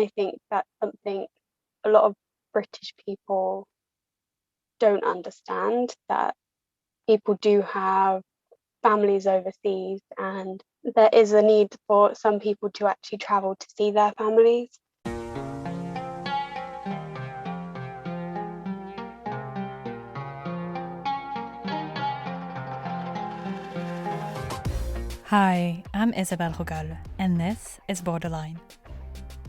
I think that's something a lot of British people don't understand, that people do have families overseas and there is a need for some people to actually travel to see their families. Hi, I'm Isabelle Rogal, and this is Borderline.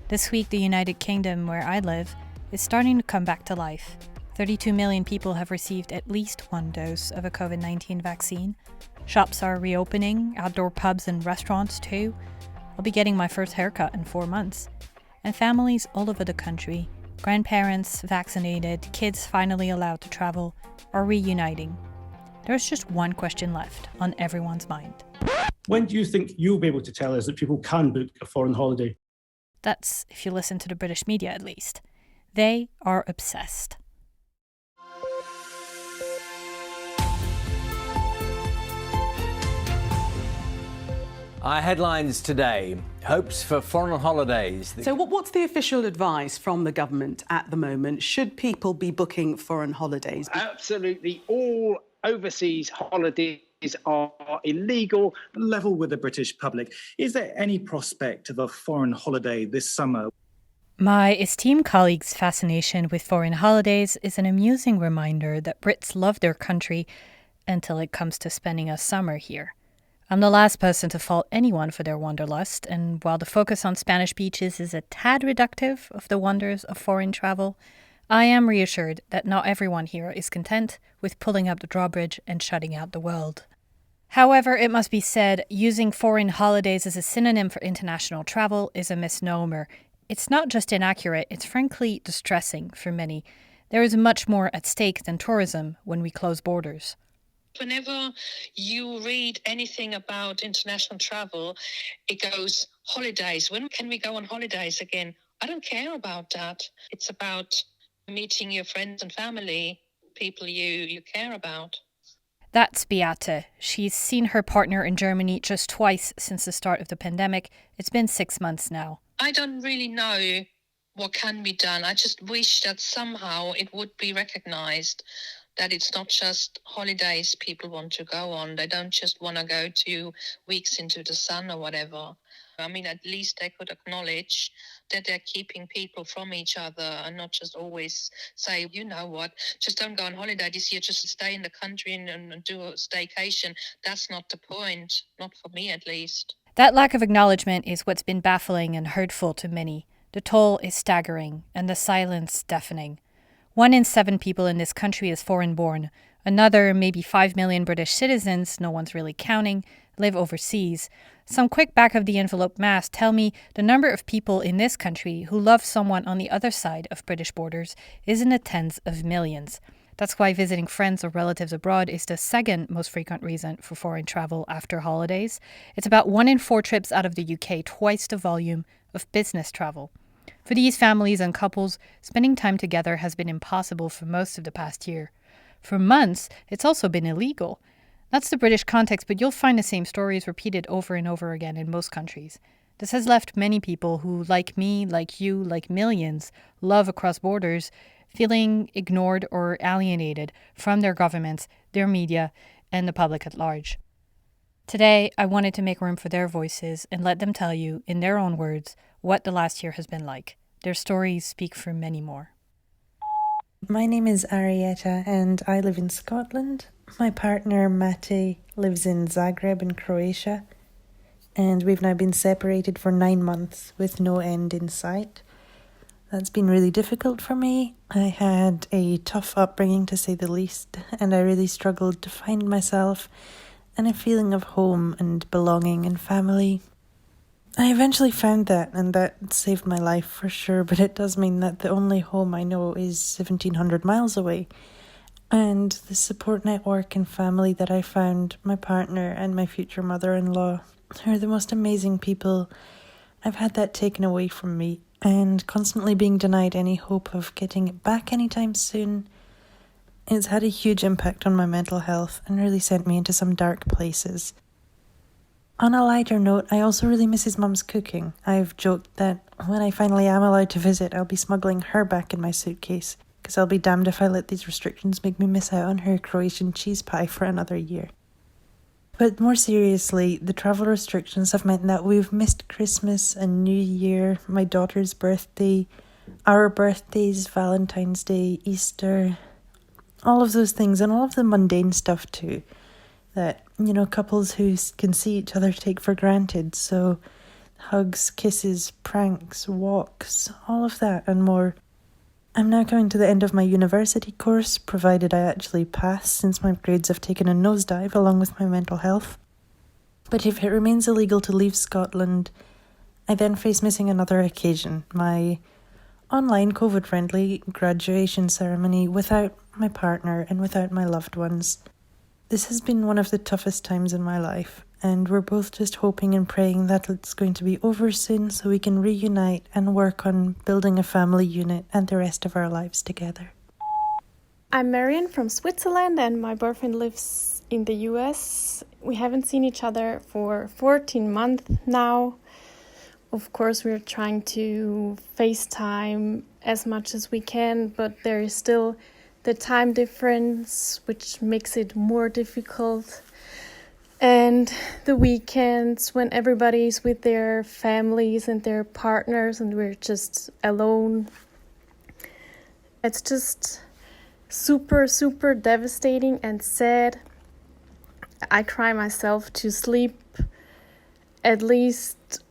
This week, the United Kingdom, where I live, is starting to come back to life. 32 million people have received at least one dose of a COVID-19 vaccine. Shops are reopening, outdoor pubs and restaurants too. I'll be getting my first haircut in 4 months. And families all over the country, grandparents vaccinated, kids finally allowed to travel, are reuniting. There's just one question left on everyone's mind. When do you think you'll be able to tell us that people can book a foreign holiday? That's if you listen to the British media at least. They are obsessed. Our headlines today. Hopes for foreign holidays. So what's the official advice from the government at the moment? Should people be booking foreign holidays? Absolutely all overseas holidays are illegal. Level with the British public. Is there any prospect of a foreign holiday this summer? My esteemed colleague's fascination with foreign holidays is an amusing reminder that Brits love their country until it comes to spending a summer here. I'm the last person to fault anyone for their wanderlust, and while the focus on Spanish beaches is a tad reductive of the wonders of foreign travel, I am reassured that not everyone here is content with pulling up the drawbridge and shutting out the world. However, it must be said, using foreign holidays as a synonym for international travel is a misnomer. It's not just inaccurate, it's frankly distressing for many. There is much more at stake than tourism when we close borders. Whenever you read anything about international travel, it goes, holidays. When can we go on holidays again? I don't care about that. It's about meeting your friends and family, people you care about. That's Beate. She's seen her partner in Germany just twice since the start of the pandemic. It's been 6 months now. I don't really know what can be done. I just wish that somehow it would be recognized that it's not just holidays people want to go on. They don't just want to go 2 weeks into the sun or whatever. I mean, at least they could acknowledge that they're keeping people from each other and not just always say, you know what, just don't go on holiday this year, just stay in the country and do a staycation. That's not the point, not for me at least. That lack of acknowledgement is what's been baffling and hurtful to many. The toll is staggering and the silence deafening. 1 in 7 people in this country is foreign-born. Another, maybe 5 million British citizens, no one's really counting, live overseas. Some quick back-of-the-envelope math tell me the number of people in this country who love someone on the other side of British borders is in the tens of millions. That's why visiting friends or relatives abroad is the second most frequent reason for foreign travel after holidays. It's about 1 in 4 trips out of the UK, twice the volume of business travel. For these families and couples, spending time together has been impossible for most of the past year. For months, it's also been illegal. That's the British context, but you'll find the same stories repeated over and over again in most countries. This has left many people who, like me, like you, like millions, love across borders, feeling ignored or alienated from their governments, their media, and the public at large. Today, I wanted to make room for their voices and let them tell you, in their own words, what the last year has been like. Their stories speak for many more. My name is Arietta and I live in Scotland. My partner, Mate, lives in Zagreb in Croatia. And we've now been separated for 9 months with no end in sight. That's been really difficult for me. I had a tough upbringing, to say the least, and I really struggled to find myself and a feeling of home and belonging and family. I eventually found that, and that saved my life for sure, but it does mean that the only home I know is 1,700 miles away. And the support network and family that I found, my partner and my future mother-in-law, are the most amazing people. I've had that taken away from me, and constantly being denied any hope of getting it back anytime soon. It's had a huge impact on my mental health and really sent me into some dark places. On a lighter note, I also really miss his mum's cooking. I've joked that when I finally am allowed to visit, I'll be smuggling her back in my suitcase, because I'll be damned if I let these restrictions make me miss out on her Croatian cheese pie for another year. But more seriously, the travel restrictions have meant that we've missed Christmas and New Year, my daughter's birthday, our birthdays, Valentine's Day, Easter, all of those things, and all of the mundane stuff too, that, couples who can see each other take for granted. So hugs, kisses, pranks, walks, all of that and more. I'm now coming to the end of my university course, provided I actually pass, since my grades have taken a nosedive along with my mental health. But if it remains illegal to leave Scotland, I then face missing another occasion, my online COVID-friendly graduation ceremony without my partner and without my loved ones. This has been one of the toughest times in my life, and we're both just hoping and praying that it's going to be over soon so we can reunite and work on building a family unit and the rest of our lives together. I'm Marion from Switzerland, and my boyfriend lives in the US. We haven't seen each other for 14 months now. Of course, we're trying to FaceTime as much as we can, but there is still the time difference, which makes it more difficult. And the weekends when everybody's with their families and their partners and we're just alone. It's just super, super devastating and sad. I cry myself to sleep at least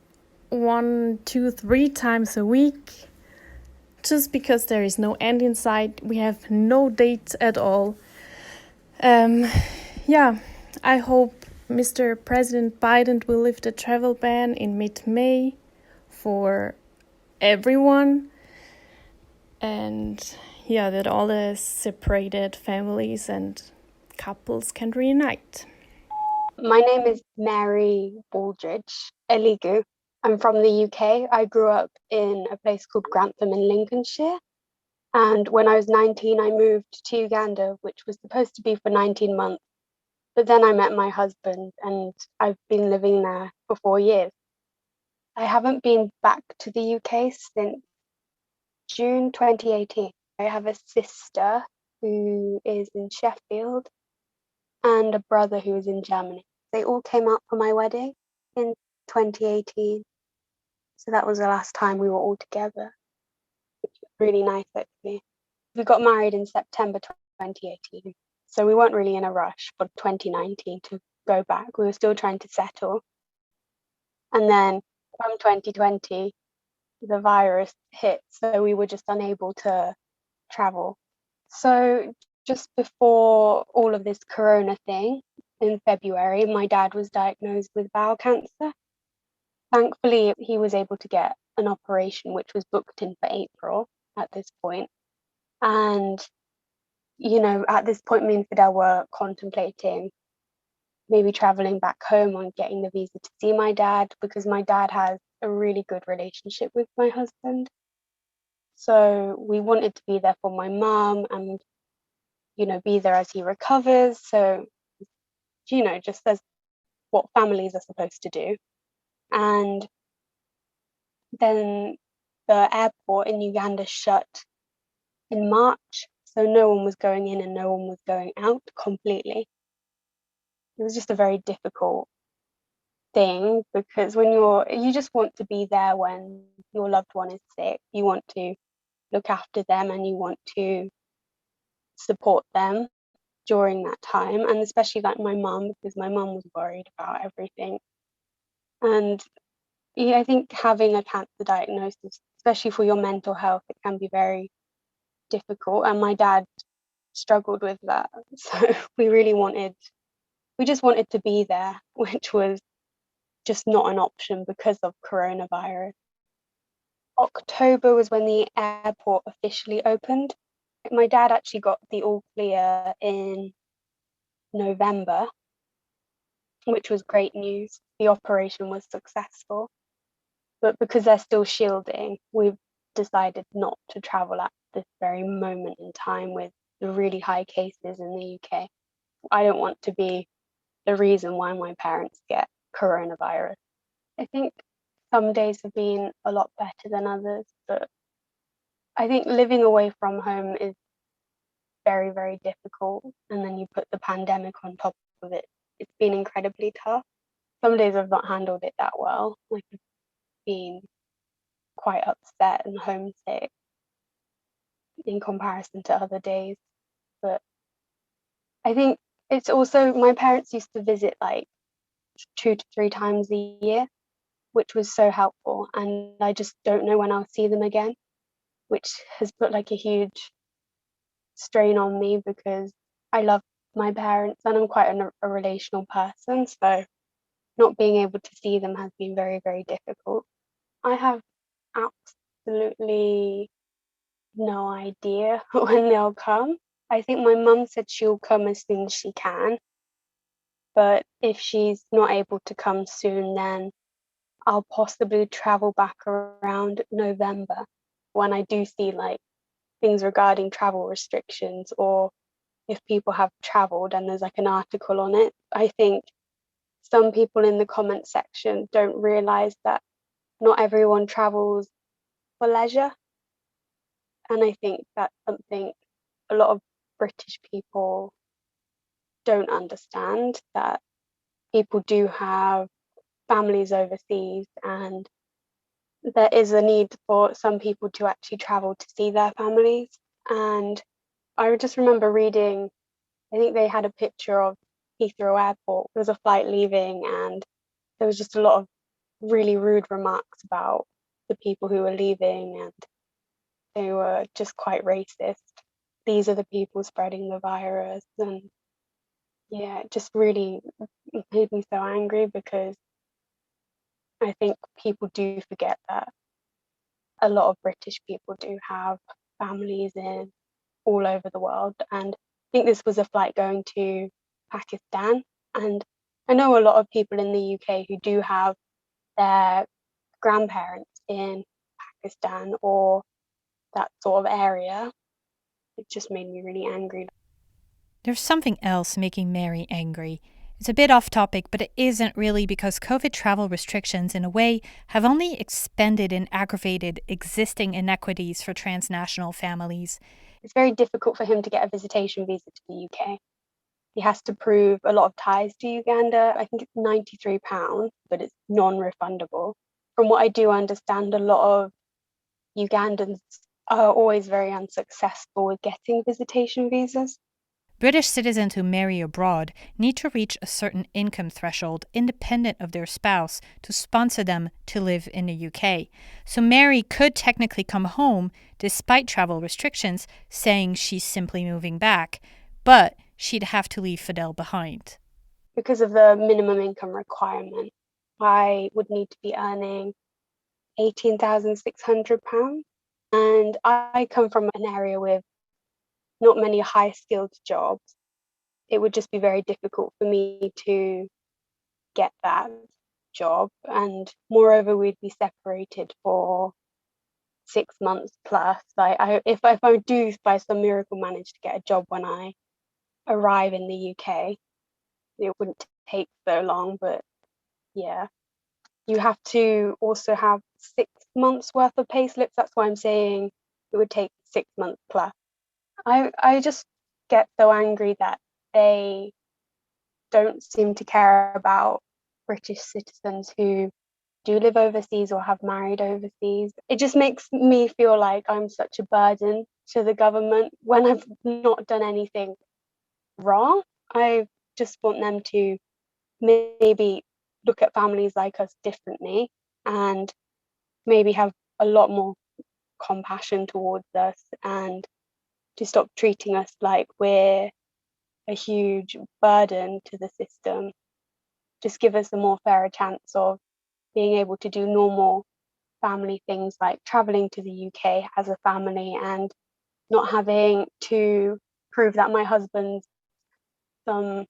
1, 2, 3 times a week. Just because there is no end in sight. We have no dates at all. I hope Mr. President Biden will lift a travel ban in mid-May for everyone. And that all the separated families and couples can reunite. My name is Mary Wooldridge, Eligu. I'm from the UK. I grew up in a place called Grantham in Lincolnshire. And when I was 19, I moved to Uganda, which was supposed to be for 19 months. But then I met my husband and I've been living there for 4 years. I haven't been back to the UK since June 2018. I have a sister who is in Sheffield and a brother who is in Germany. They all came out for my wedding in 2018. So that was the last time we were all together, which was really nice actually. We got married in September 2018. So we weren't really in a rush for 2019 to go back. We were still trying to settle. And then from 2020, the virus hit. So we were just unable to travel. So just before all of this corona thing in February, my dad was diagnosed with bowel cancer. Thankfully, he was able to get an operation, which was booked in for April at this point. And, at this point, me and Fidel were contemplating maybe traveling back home and getting the visa to see my dad, because my dad has a really good relationship with my husband. So we wanted to be there for my mum and, be there as he recovers. So, just as what families are supposed to do. And then the airport in Uganda shut in March, so no one was going in and no one was going out completely. It was just a very difficult thing, because when you just want to be there when your loved one is sick. You want to look after them and you want to support them during that time, and especially like my mum, because my mum was worried about everything. And I think having a cancer diagnosis, especially for your mental health, it can be very difficult, and my dad struggled with that. So we just wanted to be there, which was just not an option because of coronavirus. October was when the airport officially opened. My dad actually got the all clear in November, which was great news. The operation was successful. But because they're still shielding, we've decided not to travel at this very moment in time with the really high cases in the UK. I don't want to be the reason why my parents get coronavirus. I think some days have been a lot better than others, but I think living away from home is very, very difficult. And then you put the pandemic on top of it. It's been incredibly tough. Some days I've not handled it that well. Like I've been quite upset and homesick in comparison to other days. But I think it's also, my parents used to visit like 2 to 3 times a year, which was so helpful. And I just don't know when I'll see them again, which has put like a huge strain on me because I love my parents and I'm quite a relational person. So not being able to see them has been very, very difficult. I have absolutely no idea when they'll come. I think my mum said she'll come as soon as she can. But if she's not able to come soon, then I'll possibly travel back around November when I do see like things regarding travel restrictions, or if people have traveled and there's like an article on it. I think some people in the comment section don't realize that not everyone travels for leisure. And I think that's something a lot of British people don't understand, that people do have families overseas and there is a need for some people to actually travel to see their families. And I just remember reading, I think they had a picture of Heathrow Airport. There was a flight leaving and there was just a lot of really rude remarks about the people who were leaving, and they were just quite racist. These are the people spreading the virus. And yeah, it just really made me so angry because I think people do forget that a lot of British people do have families in all over the world. And I think this was a flight going to Pakistan. And I know a lot of people in the UK who do have their grandparents in Pakistan or that sort of area. It just made me really angry. There's something else making Mary angry. It's a bit off topic, but it isn't really, because COVID travel restrictions, in a way, have only expanded and aggravated existing inequities for transnational families. It's very difficult for him to get a visitation visa to the UK. He has to prove a lot of ties to Uganda. I think it's £93, but it's non-refundable. From what I do understand, a lot of Ugandans are always very unsuccessful with getting visitation visas. British citizens who marry abroad need to reach a certain income threshold independent of their spouse to sponsor them to live in the UK. So Mary could technically come home despite travel restrictions, saying she's simply moving back, but she'd have to leave Fidel behind. Because of the minimum income requirement, I would need to be earning £18,600. And I come from an area with not many high-skilled jobs. It would just be very difficult for me to get that job. And moreover, we'd be separated for 6 months plus. If I do by some miracle manage to get a job when I arrive in the UK, it wouldn't take so long. But yeah, you have to also have 6 months worth of pay slips. That's why I'm saying it would take 6 months plus. I just get so angry that they don't seem to care about British citizens who do live overseas or have married overseas. It just makes me feel like I'm such a burden to the government when I've not done anything wrong. I just want them to maybe look at families like us differently and maybe have a lot more compassion towards us, and to stop treating us like we're a huge burden to the system. Just give us a more fairer chance of being able to do normal family things like traveling to the UK as a family and not having to prove that my husband's some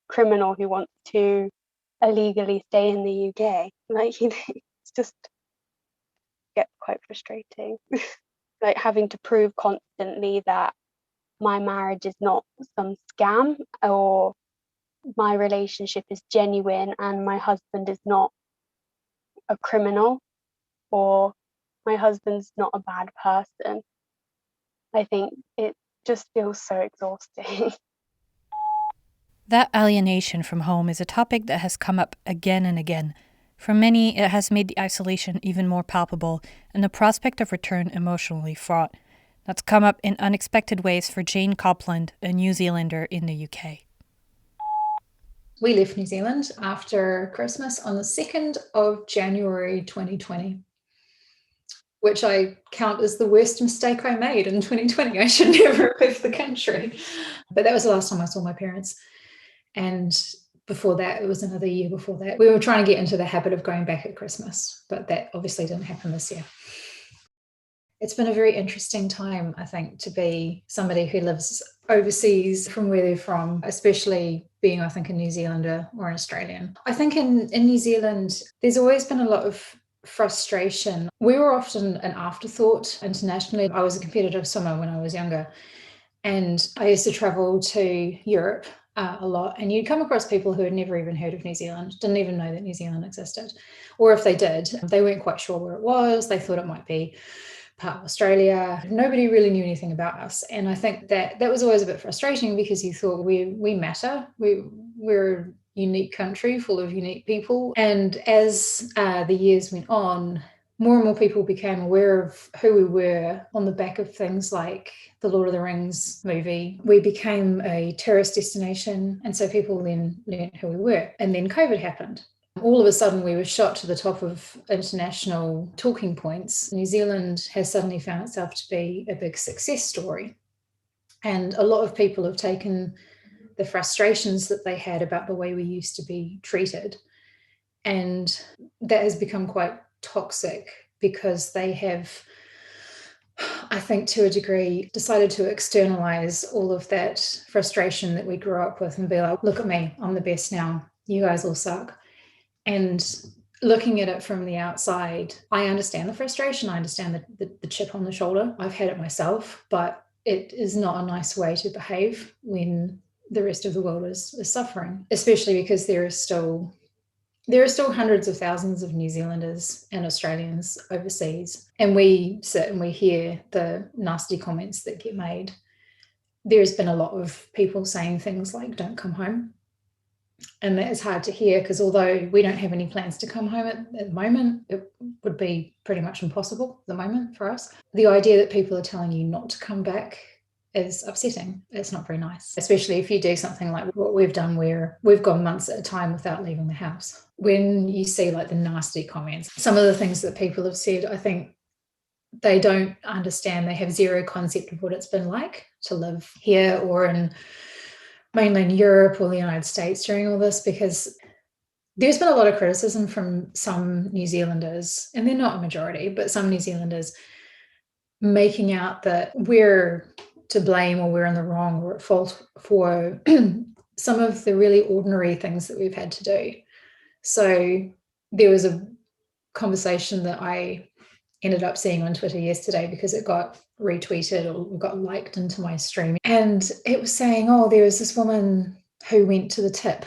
criminal who wants to illegally stay in the UK. Like, it's just gets quite frustrating. Like having to prove constantly that my marriage is not some scam or my relationship is genuine and my husband is not a criminal or my husband's not a bad person. I think it just feels so exhausting. That alienation from home is a topic that has come up again and again. For many, it has made the isolation even more palpable and the prospect of return emotionally fraught. That's come up in unexpected ways for Jane Copland, a New Zealander in the UK. We left New Zealand after Christmas on the 2nd of January 2020, which I count as the worst mistake I made in 2020. I should never have left the country. But that was the last time I saw my parents. And before that, it was another year before that. We were trying to get into the habit of going back at Christmas, but that obviously didn't happen this year. It's been a very interesting time, I think, to be somebody who lives overseas from where they're from, especially being, I think, a New Zealander or an Australian. I think in New Zealand, there's always been a lot of frustration. We were often an afterthought internationally. I was a competitive swimmer when I was younger, and I used to travel to Europe a lot, and you'd come across people who had never even heard of New Zealand, didn't even know that New Zealand existed, or if they did, they weren't quite sure where it was. They thought it might be part of Australia. Nobody really knew anything about us, and I think that was always a bit frustrating because you thought we matter. We're a unique country full of unique people, and as the years went on, more and more people became aware of who we were on the back of things like the Lord of the Rings movie. We became a tourist destination, and so people then learned who we were. And then COVID happened. All of a sudden, we were shot to the top of international talking points. New Zealand has suddenly found itself to be a big success story. And a lot of people have taken the frustrations that they had about the way we used to be treated, and that has become quite toxic because they have, I think, to a degree, decided to externalize all of that frustration that we grew up with and be like, look at me, I'm the best now, you guys all suck. And looking at it from the outside, I understand the frustration, I understand the chip on the shoulder. I've had it myself, but it is not a nice way to behave when the rest of the world is suffering, especially because there are still hundreds of thousands of New Zealanders and Australians overseas, and we sit and we hear the nasty comments that get made. There's been a lot of people saying things like, don't come home. And that is hard to hear because although we don't have any plans to come home at the moment, it would be pretty much impossible at the moment for us. The idea that people are telling you not to come back is upsetting. It's not very nice, especially if you do something like what we've done where we've gone months at a time without leaving the house. When you see like the nasty comments, some of the things that people have said, I think they don't understand. They have zero concept of what it's been like to live here or in mainland Europe or the United States during all this, because there's been a lot of criticism from some New Zealanders, and they're not a majority, but some New Zealanders making out that we're to blame or we're in the wrong or at fault for some of the really ordinary things that we've had to do. So there was a conversation that I ended up seeing on Twitter yesterday because it got retweeted or got liked into my stream. And it was saying, oh, there was this woman who went to the tip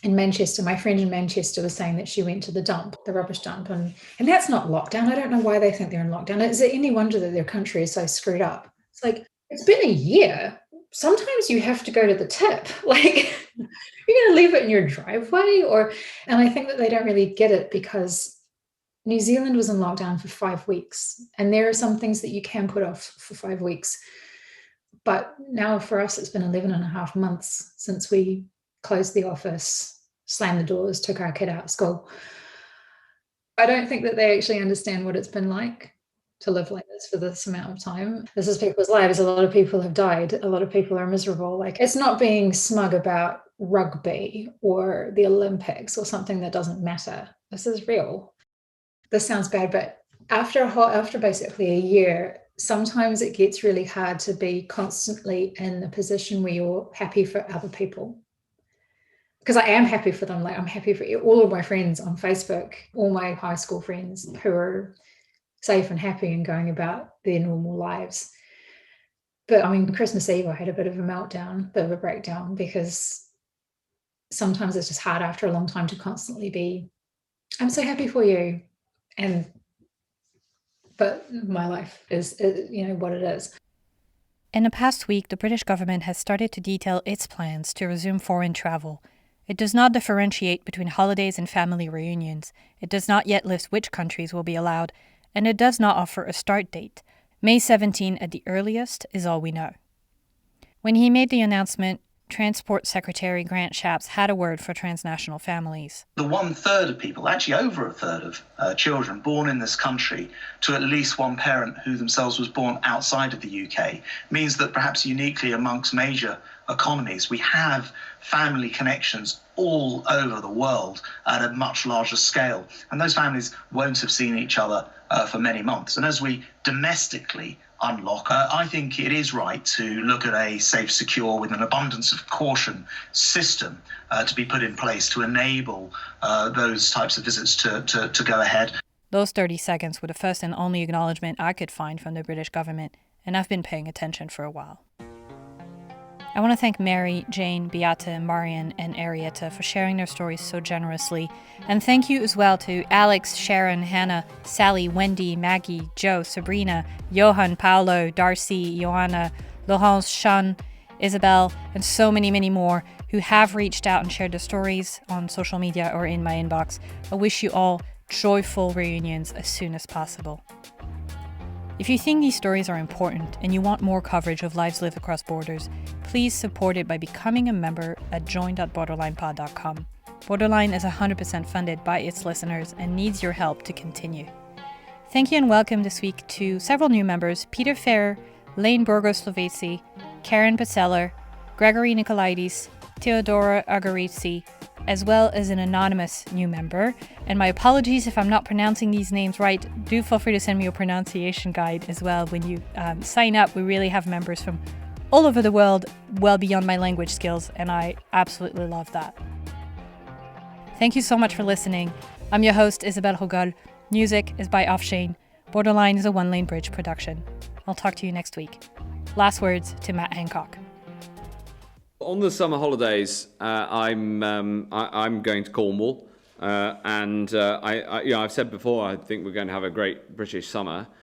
in Manchester. My friend in Manchester was saying that she went to the dump, the rubbish dump. And that's not lockdown. I don't know why they think they're in lockdown. Is it any wonder that their country is so screwed up? It's like, it's been a year. Sometimes you have to go to the tip. Like, you're going to leave it in your driveway? And I think that they don't really get it because New Zealand was in lockdown for 5 weeks. And there are some things that you can put off for 5 weeks. But now for us, it's been 11 and a half months since we closed the office, slammed the doors, took our kid out of school. I don't think that they actually understand what it's been like to live like this for this amount of time. This is people's lives. A lot of people have died. A lot of people are miserable. Like, it's not being smug about rugby or the Olympics or something that doesn't matter. This is real. This sounds bad, but after basically a year, sometimes it gets really hard to be constantly in a position where you're happy for other people. Because I am happy for them. Like, I'm happy for all of my friends on Facebook, all my high school friends who are safe and happy and going about their normal lives. But I mean, Christmas Eve, I had a bit of a meltdown, bit of a breakdown, because sometimes it's just hard after a long time to constantly be, I'm so happy for you. But my life is, what it is. In the past week, the British government has started to detail its plans to resume foreign travel. It does not differentiate between holidays and family reunions. It does not yet list which countries will be allowed, and it does not offer a start date. May 17 at the earliest is all we know. When he made the announcement, Transport Secretary Grant Shapps had a word for transnational families. The 1/3 of people, actually over a third of children born in this country to at least one parent who themselves was born outside of the UK, means that perhaps uniquely amongst major economies, we have family connections all over the world at a much larger scale. And those families won't have seen each other for many months. And as we domestically unlock, I think it is right to look at a safe, secure, with an abundance of caution system to be put in place to enable those types of visits to go ahead. Those 30 seconds were the first and only acknowledgement I could find from the British government, and I've been paying attention for a while. I want to thank Mary, Jane, Beata, Marion, and Arietta for sharing their stories so generously. And thank you as well to Alex, Sharon, Hannah, Sally, Wendy, Maggie, Joe, Sabrina, Johan, Paolo, Darcy, Joanna, Laurence, Sean, Isabel, and so many, many more who have reached out and shared their stories on social media or in my inbox. I wish you all joyful reunions as soon as possible. If you think these stories are important and you want more coverage of lives lived across borders, please support it by becoming a member at join.borderlinepod.com. Borderline is 100% funded by its listeners and needs your help to continue. Thank you and welcome this week to several new members: Peter Ferrer, Lane Burgos-Slovesi, Karen Batzeller, Gregory Nikolaidis, Theodora Agarizzi, as well as an anonymous new member. And my apologies if I'm not pronouncing these names right. Do feel free to send me a pronunciation guide as well when you sign up. We really have members from all over the world, well beyond my language skills, and I absolutely love that. Thank you so much for listening. I'm your host, Isabelle Rogol. Music is by Offshane. Borderline is a One Lane Bridge production. I'll talk to you next week. Last words to Matt Hancock. On the summer holidays, I'm going to Cornwall, and I've said before I think we're going to have a great British summer.